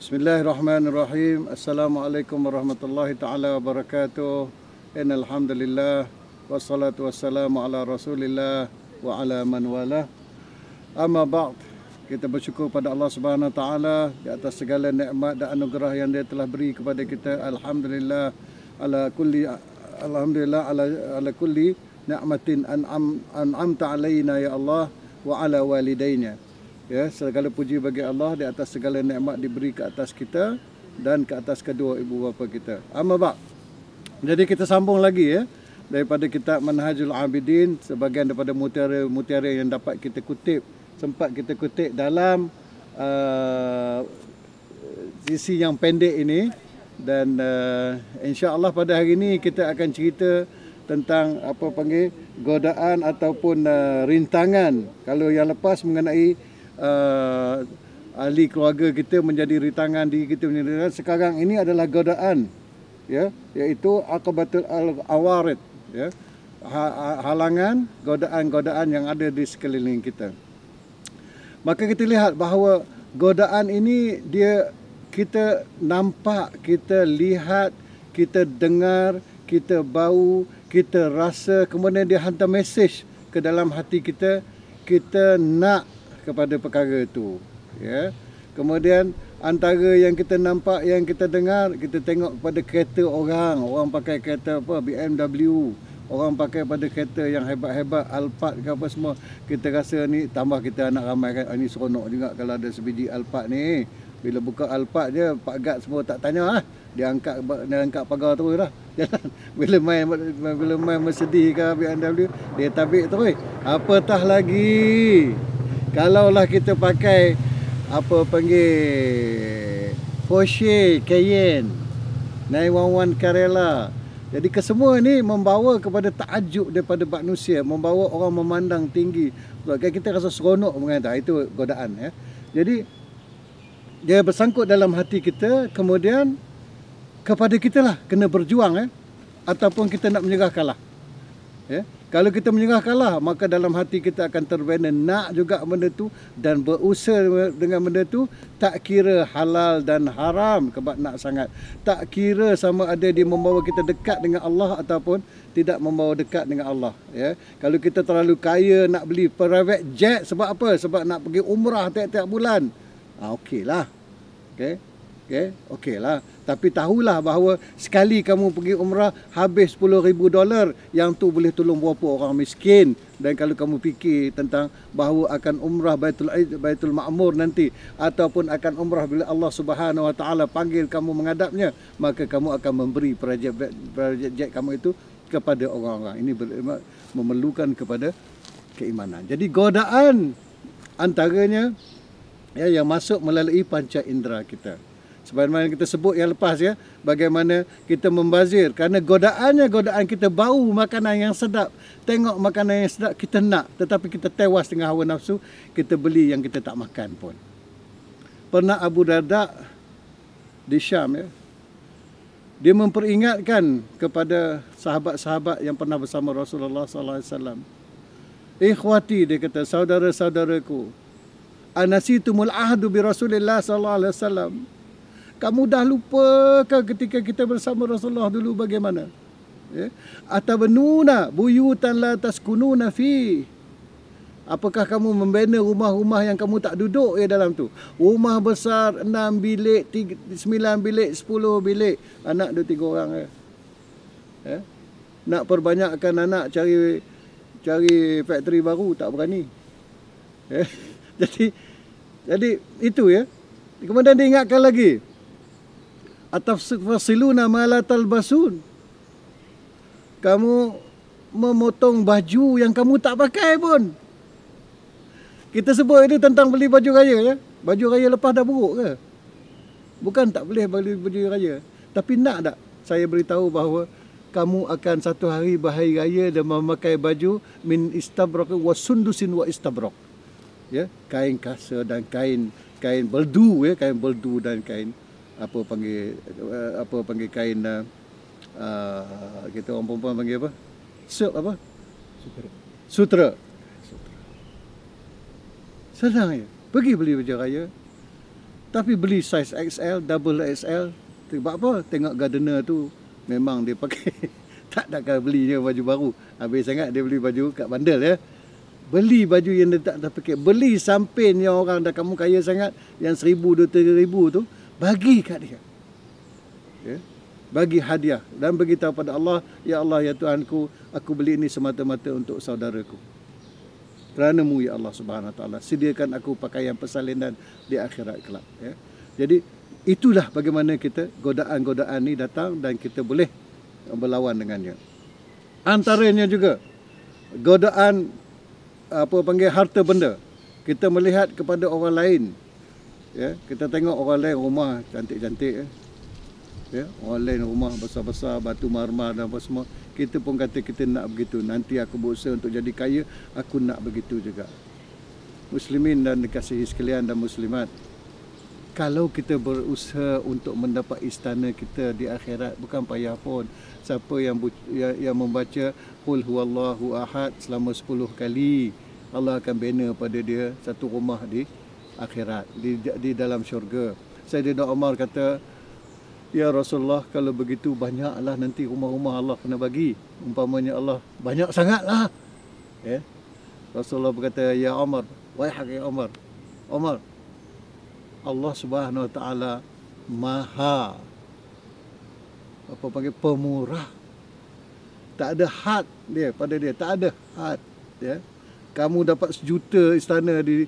Bismillahirrahmanirrahim. Assalamualaikum warahmatullahi taala wabarakatuh. Innal hamdalillah wassalatu wassalamu ala Rasulillah wa ala man wala. Amma ba'd. Kita bersyukur pada Allah Subhanahu wa taala di atas segala nikmat dan anugerah yang Dia telah beri kepada kita. Alhamdulillah ala kulli ni'matin an'amta alaina ya Allah wa ala walidaina. Ya, segala puji bagi Allah di atas segala nikmat diberi ke atas kita dan ke atas kedua ibu bapa kita. Amma ba'd. Jadi kita sambung lagi ya daripada kitab Manhajul Abidin, sebahagian daripada mutiara yang dapat kita kutip, sempat kita kutip dalam sisi yang pendek ini, dan insya-Allah pada hari ini kita akan cerita tentang apa panggil godaan ataupun rintangan. Kalau yang lepas mengenai ahli keluarga kita menjadi rintangan, diri kita menjadi rintangan, sekarang ini adalah godaan, ya, iaitu aqabatul awarid, ya, halangan, godaan-godaan yang ada di sekeliling kita. Maka kita lihat bahawa godaan ini kita nampak, kita lihat, kita dengar, kita bau, kita rasa, kemudian dia hantar mesej ke dalam hati kita, kita nak kepada perkara itu, ya. Kemudian antara yang kita nampak, yang kita dengar, kita tengok pada kereta orang pakai kereta apa, BMW, orang pakai pada kereta yang hebat-hebat, Alphard ke apa semua, kita rasa ni, tambah kita anak ramai kan, ini seronok juga kalau ada sebiji Alphard ni. Bila buka Alphard je, Pak Gad semua tak tanya lah, dia angkat pagar terus dah jalan. Bila main Mercedes ke BMW, dia tabik terus. Apatah lagi kalaulah kita pakai apa panggil Porsche Cayenne, 911 Carrera. Jadi kesemua ni membawa kepada takjub daripada manusia, membawa orang memandang tinggi. Sebab kita rasa seronok mengatakan itu godaan, ya. Jadi dia bersangkut dalam hati kita, kemudian kepada kita lah kena berjuang, ya, ataupun kita nak menyerah kalah, ya. Kalau kita menyerah kalah, maka dalam hati kita akan terbina nak juga benda tu dan berusaha dengan benda tu, tak kira halal dan haram, kebab nak sangat. Tak kira sama ada dia membawa kita dekat dengan Allah ataupun tidak membawa dekat dengan Allah, ya. Kalau kita terlalu kaya nak beli private jet, sebab apa? Sebab nak pergi umrah tiap-tiap bulan. Okeylah. Okeylah. Tapi tahulah bahawa sekali kamu pergi umrah habis $10,000, yang tu boleh tolong berapa orang miskin. Dan kalau kamu fikir tentang bahawa akan umrah Baitul Ma'mur nanti, ataupun akan umrah bila Allah Subhanahu Wa Taala panggil kamu menghadapnya, maka kamu akan memberi private jet kamu itu kepada orang-orang. Ini memerlukan kepada keimanan. Jadi godaan antaranya, ya, yang masuk melalui panca indera kita. Sebagaimana kita sebut yang lepas, ya, bagaimana kita membazir. Kerana godaan kita bau makanan yang sedap, tengok makanan yang sedap kita nak, tetapi kita tewas dengan hawa nafsu, kita beli yang kita tak makan pun. Pernah Abu Darda di Syam, ya, dia memperingatkan kepada sahabat-sahabat yang pernah bersama Rasulullah sallallahu alaihi wasallam. Ikhwati, dia kata, saudara-saudaraku, anasitumul ahdu bi Rasulillah sallallahu alaihi wasallam. Kamu dah lupa ke ketika kita bersama Rasulullah dulu bagaimana? Ya? Atabanuna buyutan la taskununa fi. Apakah kamu membina rumah-rumah yang kamu tak duduk dalam tu? Rumah besar 6 bilik, 9 bilik, 10 bilik, anak 2-3 orang. Ya? Nak perbanyakkan anak, cari factory baru tak berani. Ya? Jadi itu, ya. Kemudian diingatkan lagi, atafsiluna ma la talbasun. Kamu memotong baju yang kamu tak pakai pun. Kita sebut ini tentang beli baju raya, ya. Baju raya lepas dah buruk ke? Bukan tak boleh beli baju raya, tapi nak tak saya beritahu bahawa kamu akan satu hari berhari raya dan memakai baju min istabrak wa sundusin wa istabrak, ya, kain kasa dan kain beldu, ya, kain beldu dan kain apa panggil kain kita orang perempuan panggil apa? Silk apa? Sutra. Senang je. Pergi beli baju raya. Tapi beli size XL, double XL, sebab apa? Tengok gardener tu memang dia pakai tak nakkan belinya baju baru. Habis sangat dia beli baju kat bandar ya. Beli baju yang dia tak pakai. Beli sampin yang orang dah kamu kaya sangat, yang 1,000, 2,000 tu, bagi kat dia. Ya. Bagi hadiah dan beritahu pada Allah, ya Allah, ya Tuhanku, aku beli ini semata-mata untuk saudaraku. Kerana-Mu ya Allah Subhanahu Wa Taala, sediakan aku pakaian persalinan di akhirat kelak. Ya. Jadi itulah bagaimana kita godaan-godaan ni datang dan kita boleh berlawan dengannya. Antaranya juga godaan harta benda. Kita melihat kepada orang lain. Ya, kita tengok orang lain rumah cantik-cantik ya. Ya, orang lain rumah besar-besar, batu marmar dan apa semua. Kita pun kata kita nak begitu. Nanti aku berusaha untuk jadi kaya, aku nak begitu juga. Muslimin dan dikasihi sekalian dan muslimat, kalau kita berusaha untuk mendapat istana kita di akhirat, bukan payah pun. Siapa yang membaca Qul huwallahu ahad selama 10 kali, Allah akan bina pada dia satu rumah di akhirat, di dalam syurga. Sayyidina Umar kata, ya Rasulullah, kalau begitu banyaklah nanti rumah-rumah Allah kena bagi. Umpamanya Allah banyak sangatlah. Ya. Rasulullah berkata, ya Umar, wahai ya Umar, Umar, Allah Subhanahu Wa Taala Maha pemurah. Tak ada had dia pada dia, tak ada had ya. Kamu dapat 1 juta istana di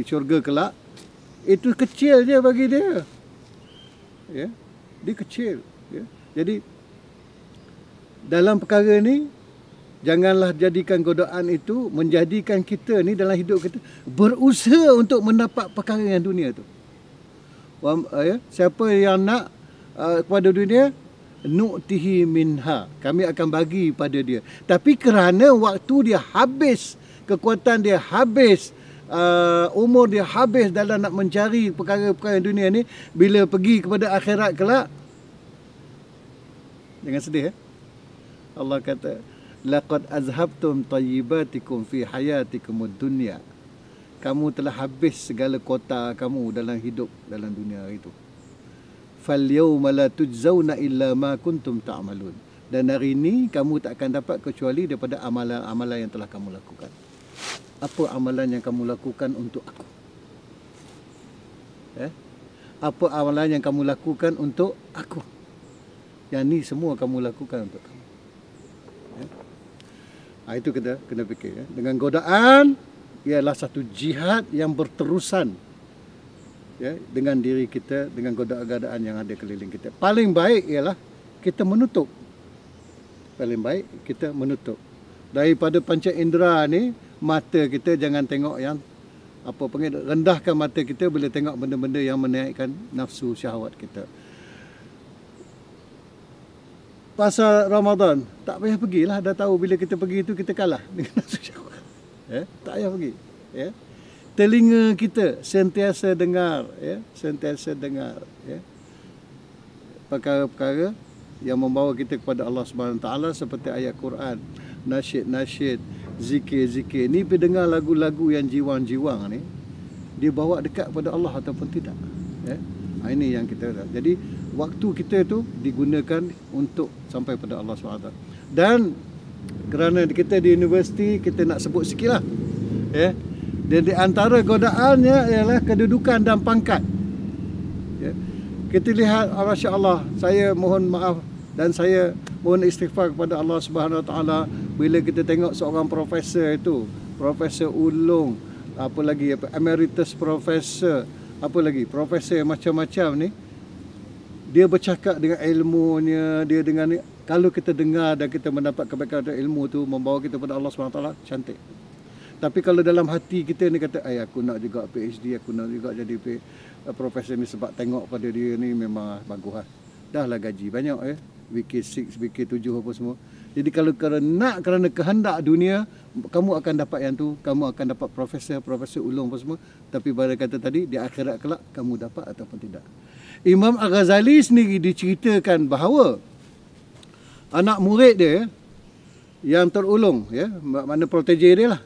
syurga kelak, itu kecil je bagi dia. Ya. Dia kecil ya. Jadi dalam perkara ni, janganlah jadikan godaan itu menjadikan kita ni dalam hidup kita berusaha untuk mendapat perkara yang dunia tu. Siapa yang nak kepada dunia, nu'tihi minha, kami akan bagi pada dia. Tapi kerana waktu dia habis, kekuatan dia habis, umur dia habis dalam nak mencari perkara-perkara dunia ni, bila pergi kepada akhirat kelak, jangan sedih ya. Allah kata, laqad azhabtum tayyibatikum fi hayatikumud dunya. Kamu telah habis segala kota kamu dalam hidup dalam dunia itu. Fal yawma la tujzauna illa ma kuntum ta'malun. Dan hari ini kamu tak akan dapat kecuali daripada amalan-amalan yang telah kamu lakukan. Apa amalan yang kamu lakukan untuk aku? Apa amalan yang kamu lakukan untuk aku? Yang ni semua kamu lakukan untuk kamu. Itu kita kena fikir ya. Dengan godaan ialah satu jihad yang berterusan ya, dengan diri kita, dengan godaan-godaan yang ada keliling kita. Paling baik ialah kita menutup. Paling baik kita menutup. Daripada panca indera ni, mata kita jangan tengok yang rendahkan mata kita bila tengok benda-benda yang menaikkan nafsu syahwat kita. Pasal Ramadan, tak payah pergilah, dah tahu bila kita pergi itu kita kalah dengan nafsu syahwat. Tak payah pergi. Ya. Telinga kita sentiasa dengar, ya, sentiasa dengar, ya, perkara-perkara yang membawa kita kepada Allah Subhanahu Wa Taala, seperti ayat Quran, nasyid, zikir-zikir. Ni pergi dengar lagu-lagu yang jiwang-jiwang ni, dia bawa dekat kepada Allah ataupun tidak. Ya. Ini yang kita lihat. Jadi waktu kita tu digunakan untuk sampai pada Allah SWT. Dan kerana kita di universiti, kita nak sebut sikit lah. Ya. Dan di antara godaannya ialah kedudukan dan pangkat. Ya. Kita lihat, Masya Allah, saya mohon maaf dan saya mohon istighfar kepada Allah Subhanahu Wa Taala bila kita tengok seorang profesor itu, Profesor Ulung, apa lagi, emeritus profesor, apa lagi, profesor macam-macam ni, dia bercakap dengan ilmunya, dia dengan, kalau kita dengar dan kita mendapat kebaikan dari ilmu tu membawa kita kepada Allah SWT, cantik. Tapi kalau dalam hati kita ni kata, aku nak juga PhD, aku nak juga jadi profesor ni sebab tengok pada dia ni memang bagus lah. Dah lah gaji banyak ya, WK6, WK7 apa semua. Jadi kalau kerana kehendak dunia, kamu akan dapat yang tu, kamu akan dapat profesor ulung apa semua. Tapi pada kata tadi, di akhirat kelak kamu dapat ataupun tidak. Imam Al-Ghazali sendiri diceritakan bahawa anak murid dia yang terulung, ya, makna protege dia lah,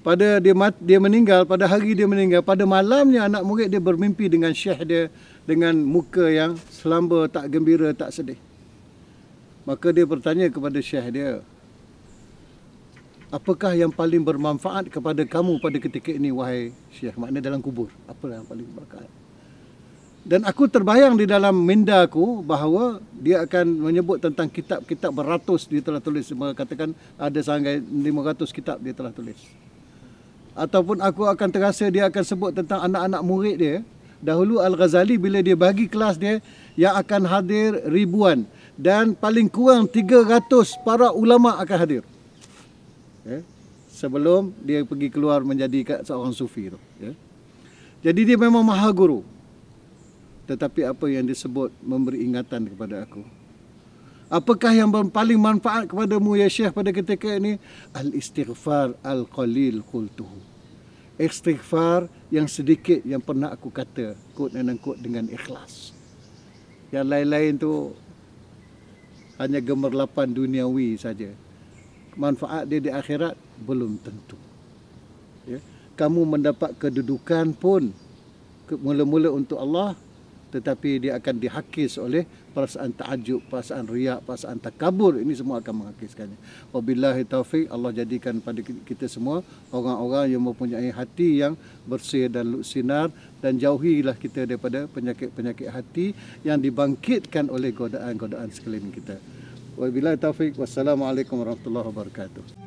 pada dia meninggal, pada hari dia meninggal, pada malamnya anak murid dia bermimpi dengan syekh dia dengan muka yang selamba, tak gembira, tak sedih. Maka dia bertanya kepada syekh dia, apakah yang paling bermanfaat kepada kamu pada ketika ini wahai syekh? Maknanya dalam kubur, apa yang paling bermanfaat? Dan aku terbayang di dalam minda aku bahawa dia akan menyebut tentang kitab-kitab beratus dia telah tulis. Katakan ada sampai 500 kitab dia telah tulis. Ataupun aku akan terasa dia akan sebut tentang anak-anak murid dia. Dahulu Al-Ghazali bila dia bagi kelas dia, yang akan hadir ribuan. Dan paling kurang 300 para ulama akan hadir. Sebelum dia pergi keluar menjadi seorang sufi tu. Jadi dia memang maha guru. Tetapi apa yang disebut memberi ingatan kepada aku? Apakah yang paling manfaat kepadamu ya Syekh pada ketika ini? Al-istighfar al-qalil qultuhu. Istighfar yang sedikit yang pernah aku kata, quote and unquote, dengan ikhlas. Yang lain-lain tu hanya gemerlapan duniawi saja. Manfaat dia di akhirat belum tentu. Kamu mendapat kedudukan pun mula-mula untuk Allah, tetapi dia akan dihakis oleh perasaan ta'ajub, perasaan riak, perasaan takabur. Ini semua akan menghakiskannya. Wabillahi taufiq, Allah jadikan pada kita semua orang-orang yang mempunyai hati yang bersih dan lusinar, dan jauhilah kita daripada penyakit-penyakit hati yang dibangkitkan oleh godaan-godaan sekeliling kita. Wabillahi taufiq, wassalamualaikum warahmatullahi wabarakatuh.